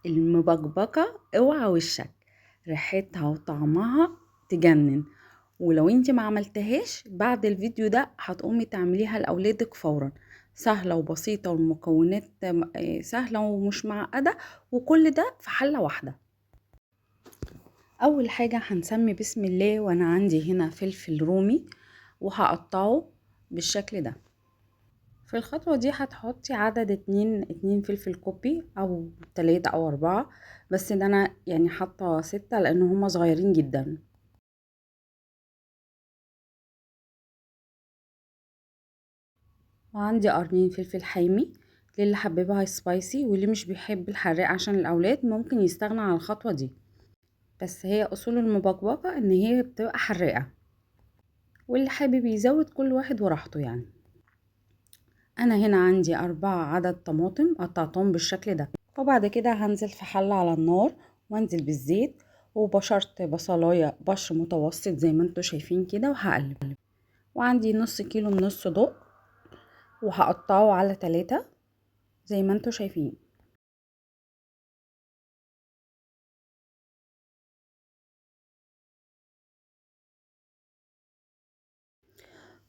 المبكبكة اوعى وشك، ريحتها وطعمها تجنن. ولو انت ما عملتهاش بعد الفيديو ده هتقومي تعمليها لأولادك فورا. سهلة وبسيطة والمكونات سهلة ومش معقدة، وكل ده في حلة واحدة. اول حاجة هنسمي بسم الله، وانا عندي هنا فلفل رومي وهقطعه بالشكل ده. في الخطوة دي هتحطي عدد اتنين فلفل كوبي او 3 او 4، بس ده انا يعني حاطة 6 لان هما صغيرين جدا. وعندي قرنين فلفل حامي للي حببها سبايسي، واللي مش بيحب الحراق عشان الاولاد ممكن يستغنى عن الخطوة دي، بس هي اصول المبكبكة ان هي بتبقى حراقة، واللي حابب يزود كل واحد وراحته يعني. انا هنا عندي 4 عدد طماطم قطعتهم بالشكل ده. وبعد كده هنزل في حلة على النار وانزل بالزيت، وبشرت بصلاية بشر متوسط زي ما انتوا شايفين كده، وهقلب. وعندي نص كيلو من الصدوق وهقطعه على 3 زي ما انتوا شايفين.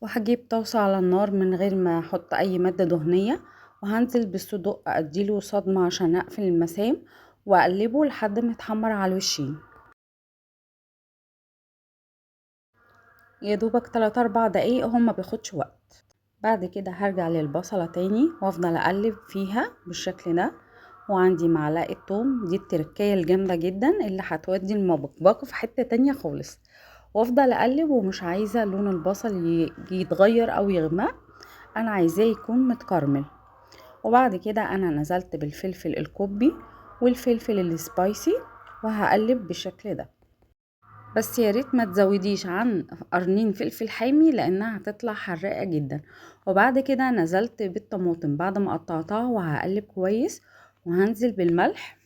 وهجيب طاسة على النار من غير ما احط اي مادة دهنية، وهنزل بالصدوق اديله صدمة عشان اقفل المسام، واقلبه لحد ما يتحمر على الوشين. يا دوبك 3 4 دقايق، هم ما بياخدش وقت. بعد كده هرجع للبصلة تاني وافضل اقلب فيها بالشكل ده. وعندي معلقة توم، دي التركية الجامدة جدا اللي هتودي المبكبكة في حتة تانية خالص. وافضل اقلب، ومش عايزة لون البصل يتغير او يغمق، انا عايزاه يكون متكرمل. وبعد كده انا نزلت بالفلفل الكوبي والفلفل السبايسي، وهقلب بالشكل ده. بس يا ريت ما تزوديش عن قرنين فلفل حامي لانها هتطلع حراقه جدا. وبعد كده نزلت بالطماطم بعد ما قطعتها، وهقلب كويس. وهنزل بالملح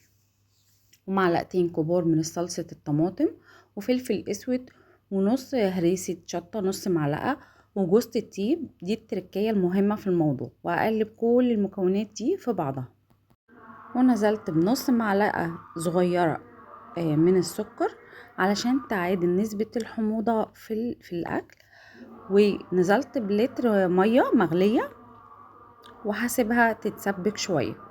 ومعلقتين كبار من صلصه الطماطم وفلفل اسود، ونص هريسه شطه نص معلقه، وجوز الطيب، دي التركية المهمة في الموضوع. وأقلب كل المكونات دي في بعضها. ونزلت بنص معلقة صغيرة من السكر علشان تعادل نسبة الحموضة في الأكل. ونزلت بلتر مية مغلية، وهسيبها تتسبك شوية.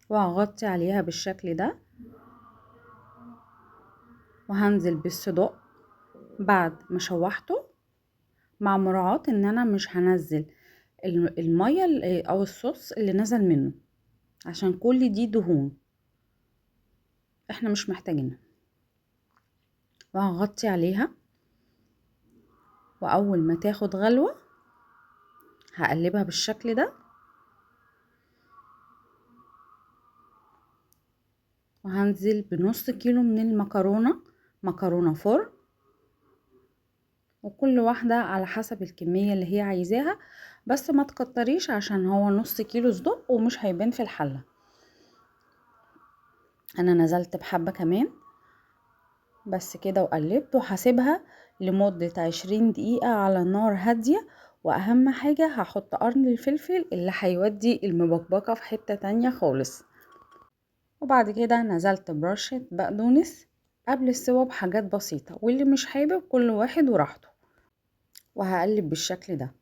وهغطي عليها بالشكل ده. وهنزل بالصدق بعد ما شوحته، مع مراعاة ان انا مش هنزل المية او الصوص اللي نزل منه، عشان كل دي دهون احنا مش محتاجينها. وهغطي عليها، واول ما تاخد غلوة هقلبها بالشكل ده. وهنزل بنص كيلو من المكرونة، مكرونة فرن، وكل واحدة على حسب الكمية اللي هي عايزاها، بس ما تكتريش عشان هو نص كيلو صدق ومش هيبان في الحلة. انا نزلت بحبة كمان بس كده، وقلبت وهسيبها لمدة 20 دقيقة على نار هادية. واهم حاجة هحط قرن الفلفل اللي هيودي المبكبكة في حتة تانية خالص. وبعد كده نزلت برشة بقدونس قبل السوا بحاجات بسيطة، واللي مش حابب كل واحد وراحته. وهقلب بالشكل ده.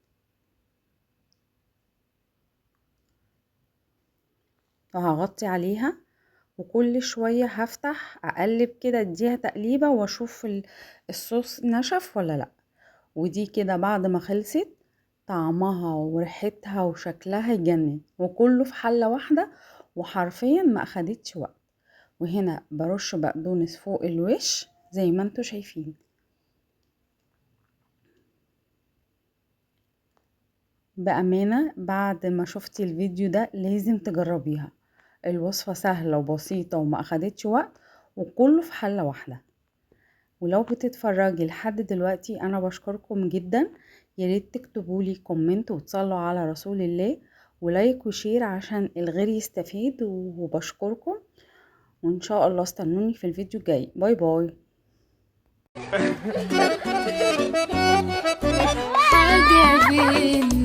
وهغطي عليها، وكل شوية هفتح اقلب كده اديها تقليبة واشوف الصوص نشف ولا لا. ودي كده بعد ما خلصت، طعمها وريحتها وشكلها يجنن، وكله في حلة واحدة، وحرفيا ما اخدتش وقت. وهنا برش بقدونس فوق الوش زي ما انتوا شايفين. بأمانة بعد ما شفتي الفيديو ده لازم تجربيها. الوصفة سهلة وبسيطة وما أخدتش وقت، وكله في حلة واحدة. ولو بتتفرجي لحد دلوقتي أنا بشكركم جدا. ياريت تكتبولي كومنت وتصلوا على رسول الله، ولايك وشير عشان الغير يستفيد، وبشكركم. وإن شاء الله استنوني في الفيديو الجاي. باي باي. حاجة بين